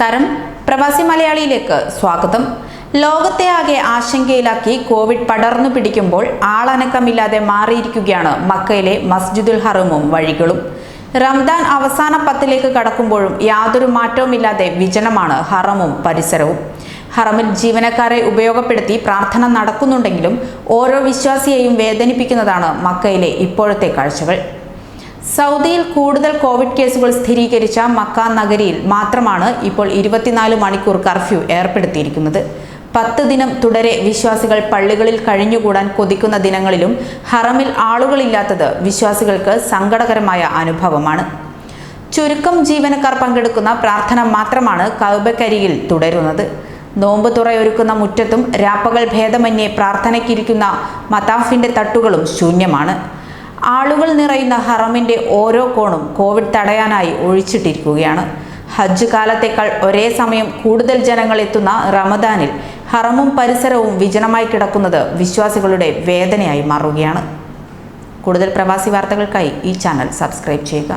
നമസ്കാരം. പ്രവാസി മലയാളിയിലേക്ക് സ്വാഗതം. ലോകത്തെ ആകെ ആശങ്കയിലാക്കി കോവിഡ് പടർന്നു പിടിക്കുമ്പോൾ ആളനക്കമില്ലാതെ മാറിയിരിക്കുകയാണ് മക്കയിലെ മസ്ജിദുൽ ഹറമും വഴികളും. റംദാൻ അവസാന 10ലേക്ക് കടക്കുമ്പോഴും യാതൊരു മാറ്റവുമില്ലാതെ വിജനമാണ് ഹറമും പരിസരവും. ഹറമിൽ ജീവനക്കാരെ ഉപയോഗപ്പെടുത്തി പ്രാർത്ഥന നടക്കുന്നുണ്ടെങ്കിലും ഓരോ വിശ്വാസിയെയും വേദനിപ്പിക്കുന്നതാണ് മക്കയിലെ ഇപ്പോഴത്തെ കാഴ്ചകൾ. സൗദിയിൽ കൂടുതൽ കോവിഡ് കേസുകൾ സ്ഥിരീകരിച്ച മക്ക നഗരിയിൽ മാത്രമാണ് ഇപ്പോൾ 24 മണിക്കൂർ കർഫ്യൂ ഏർപ്പെടുത്തിയിരിക്കുന്നത്. 10 ദിനം തുടരെ വിശ്വാസികൾ പള്ളികളിൽ കഴിഞ്ഞുകൂടാൻ കൊതിക്കുന്ന ദിനങ്ങളിലും ഹറമിൽ ആളുകളില്ലാത്തത് വിശ്വാസികൾക്ക് സങ്കടകരമായ അനുഭവമാണ്. ചുരുക്കം ജീവനക്കാർ പങ്കെടുക്കുന്ന പ്രാർത്ഥന മാത്രമാണ് കഅബക്കരികിൽ തുടരുന്നത്. നോമ്പ് തുറയൊരുക്കുന്ന മുറ്റത്തും രാപ്പകൽ ഭേദമന്യേ പ്രാർത്ഥനയ്ക്കിരിക്കുന്ന മതാഫിന്റെ തട്ടുകളും ശൂന്യമാണ്. ആളുകൾ നിറയുന്ന ഹറമിന്റെ ഓരോ കോണും കോവിഡ് തടയാനായി ഒഴിച്ചിട്ടിരിക്കുകയാണ്. ഹജ്ജ് കാലത്തേക്കാൾ ഒരേ സമയം കൂടുതൽ ജനങ്ങൾ എത്തുന്ന റമദാനിൽ ഹറമും പരിസരവും വിജനമായി കിടക്കുന്നത് വിശ്വാസികളുടെ വേദനയായി മാറുകയാണ്. കൂടുതൽ പ്രവാസി വാർത്തകൾക്കായി ഈ ചാനൽ സബ്സ്ക്രൈബ് ചെയ്യുക.